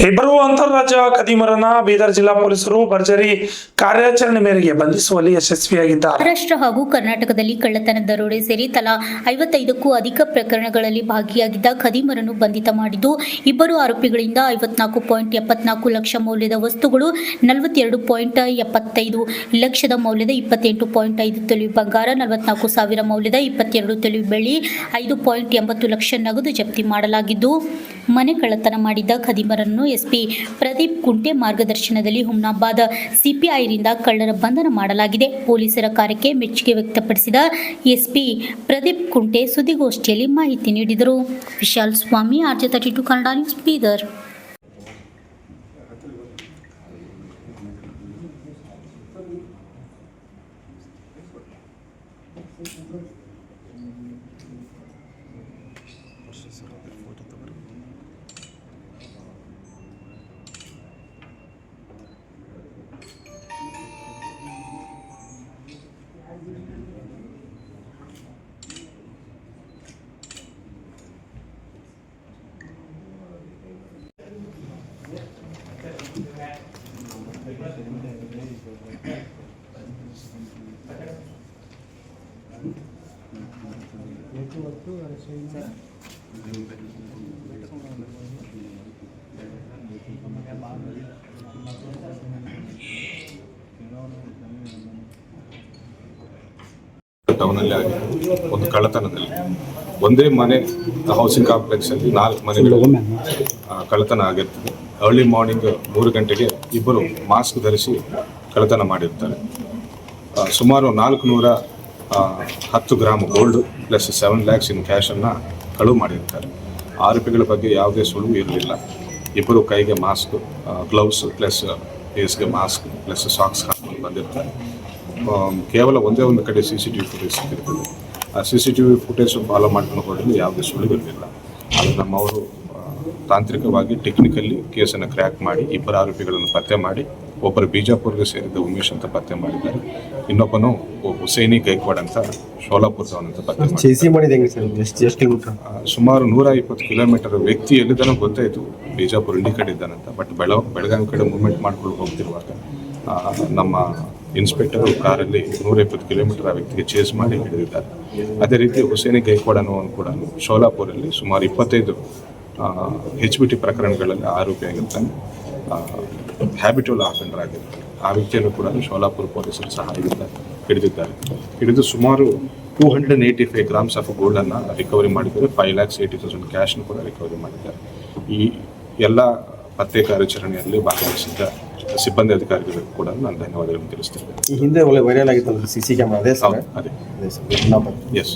ಇಬ್ಬರು ಅಂತಾರಾಜ್ಯ ಖದೀಮರನ್ನ ಬೀದರ್ ಜಿಲ್ಲಾ ಪೊಲೀಸರು ಭರ್ಜರಿ ಕಾರ್ಯಾಚರಣೆ ಮೇರೆಗೆ ಬಂಧಿಸುವಲ್ಲಿ ಯಶಸ್ವಿಯಾಗಿದ್ದಾರೆ. ಮಹಾರಾಷ್ಟ್ರ ಹಾಗೂ ಕರ್ನಾಟಕದಲ್ಲಿ ಕಳ್ಳತನ ದರೋಡೆ ಸೇರಿ ತಲಾ 55ಕ್ಕೂ ಅಧಿಕ ಪ್ರಕರಣಗಳಲ್ಲಿ ಭಾಗಿಯಾಗಿದ್ದ ಖದೀಮರನ್ನು ಬಂಧಿತ ಮಾಡಿದ್ದು, ಇಬ್ಬರು ಆರೋಪಿಗಳಿಂದ 54.74 ಲಕ್ಷ ಮೌಲ್ಯದ ವಸ್ತುಗಳು, 42.75 ಲಕ್ಷದ ಮೌಲ್ಯದ 28.5 ತೊಲೆ ಬಂಗಾರ, 44,000 ಮೌಲ್ಯದ 22 ತೊಲೆ ಬೆಳ್ಳಿ, 5.80 ಲಕ್ಷ ನಗದು ಜಪ್ತಿ ಮಾಡಲಾಗಿದ್ದು, ಮನೆ ಕಳ್ಳತನ ಮಾಡಿದ್ದ ಖದೀಮರನ್ನು ಎಸ್ಪಿ ಪ್ರದೀಪ್ ಕುಂಟೆ ಮಾರ್ಗದರ್ಶನದಲ್ಲಿ ಹುಮ್ನಾಬಾದ್ ಸಿಪಿಐರಿಂದ ಕಳ್ಳರ ಬಂಧನ ಮಾಡಲಾಗಿದೆ. ಪೊಲೀಸರ ಕಾರ್ಯಕ್ಕೆ ಮೆಚ್ಚುಗೆ ವ್ಯಕ್ತಪಡಿಸಿದ ಎಸ್ಪಿ ಪ್ರದೀಪ್ ಕುಂಟೆ ಸುದ್ದಿಗೋಷ್ಠಿಯಲ್ಲಿ ಮಾಹಿತಿ ನೀಡಿದರು. ವಿಶಾಲ್ ಸ್ವಾಮಿ, RJ32 ಕನ್ನಡ ನ್ಯೂಸ್, ಬೀದರ್. ಟೌನಲ್ಲಿ ಆಗಿತ್ತು ಒಂದು ಕಳ್ಳತನದಲ್ಲಿ. ಒಂದೇ ಮನೆ ಹೌಸಿಂಗ್ ಕಾಂಪ್ಲೆಕ್ಸ್ ಅಲ್ಲಿ 4 ಮನೆಗಳು ಕಳ್ಳತನ ಆಗಿರ್ತದೆ. ಅರ್ಲಿ ಮಾರ್ನಿಂಗ್ 3 ಗಂಟೆಗೆ ಇಬ್ಬರು ಮಾಸ್ಕ್ ಧರಿಸಿ ಕಳ್ಳತನ ಮಾಡಿರ್ತಾರೆ. ಸುಮಾರು 410 gram gold plus 7 lakhs in ಕ್ಯಾಶನ್ನು ಕಳುವು ಮಾಡಿರ್ತಾರೆ. ಆರೋಪಿಗಳ ಬಗ್ಗೆ ಯಾವುದೇ ಸುಳಿವು ಇರಲಿಲ್ಲ. ಇಬ್ಬರು ಕೈಗೆ ಮಾಸ್ಕ್, ಗ್ಲೌಸ್ ಪ್ಲಸ್ ಫೇಸ್ಗೆ ಮಾಸ್ಕ್ ಪ್ಲಸ್ ಸಾಕ್ಸ್ ಹಾಕೊಂಡು ಬಂದಿರ್ತಾರೆ. ಕೇವಲ ಒಂದೇ ಒಂದು ಕಡೆ CCTV ಫುಟೇಜ್ ಸಿಕ್ಕಿರ್ತದೆ. ಆ CCTV ಫುಟೇಜ್ ಫಾಲೋ ಮಾಡ್ಕೊಂಡು ಹೋದಲ್ಲಿ ಯಾವುದೇ ಸುಳಿವು ಇರಲಿಲ್ಲ. ಅದು ನಮ್ಮವರು ತಾಂತ್ರಿಕವಾಗಿ ಟೆಕ್ನಿಕಲಿ ಕೇಸನ್ನು ಕ್ರ್ಯಾಕ್ ಮಾಡಿ ಇಬ್ಬರು ಆರೋಪಿಗಳನ್ನು ಪತ್ತೆ ಮಾಡಿ, ಒಬ್ಬರು ಬಿಜಾಪುರ್ಗೆ ಸೇರಿದ ಉಮೇಶ್ ಅಂತ ಪತ್ತೆ ಮಾಡಿದ್ದಾರೆ. ಇನ್ನೊಬ್ಬನು ಹುಸೇನಿ ಗೈಕ್ವಾಡ್ ಅಂತ ಶೋಲಾಪುರದವನಂತ ಪತ್ತೆ ಮಾಡಿದ್ದಾರೆ. ಸುಮಾರು 120 ಕಿಲೋಮೀಟರ್ ವ್ಯಕ್ತಿ ಎಲ್ಲಿದ್ದಾನೋ ಗೊತ್ತಾಯಿತು, ಬಿಜಾಪುರ ಇಂಡಿ ಕಡೆ ಇದ್ದಾನಂತ. ಬಟ್ ಬೆಳಗಾವಿ ಕಡೆ ಮೂವ್ಮೆಂಟ್ ಮಾಡ್ಕೊಂಡು ಹೋಗ್ತಿರುವಾಗ ನಮ್ಮ ಇನ್ಸ್ಪೆಕ್ಟರು ಕಾರಲ್ಲಿ 120 ಕಿಲೋಮೀಟರ್ ಆ ವ್ಯಕ್ತಿಗೆ ಚೇಸ್ ಮಾಡಿ ಹಿಡಿದಿದ್ದಾರೆ. ಅದೇ ರೀತಿ ಹುಸೇನಿ ಗೈಕ್ವಾಡ್ ಅನ್ನೋನು ಕೂಡ ಶೋಲಾಪುರಲ್ಲಿ ಸುಮಾರು 25 HBT ಪ್ರಕರಣಗಳಲ್ಲಿ ಆರೋಪಿಯಾಗಿರ್ತಾನೆ. ಹ್ಯಾಬಿಟುವಲ್ ಆಫೆಂಡರ್ ಆಗಿರ್ತಾರೆ. ಆ ವ್ಯಕ್ತಿಯನ್ನು ಕೂಡ ಶೋಲಾಪುರ ಪೊಲೀಸರು ಸಹ ಹಿಡಿದಿದ್ದಾರೆ. ಹಿಡಿದು ಸುಮಾರು 285 ಗ್ರಾಮ್ಸ್ ಆಫ್ ಗೋಲ್ಡನ್ನು ರಿಕವರಿ ಮಾಡಿದ್ದಾರೆ. 5,80,000 ಕ್ಯಾಶ್ನು ಕೂಡ ರಿಕವರಿ ಮಾಡಿದ್ದಾರೆ. ಈ ಎಲ್ಲ ಪತ್ತೆ ಕಾರ್ಯಾಚರಣೆಯಲ್ಲಿ ಭಾಗವಹಿಸಿದ್ದ ಸಿಬ್ಬಂದಿ ಅಧಿಕಾರಿಗಳಿಗೂ ಕೂಡ ನಾನು ಧನ್ಯವಾದಗಳನ್ನು ತಿಳಿಸ್ತೇನೆ. ಈ ಹಿಂದೆ ವೈರಲ್ ಆಗಿತ್ತು CC ಕ್ಯಾಮೆರಾ, ಅದೇ ಅದೇ ಎಸ್.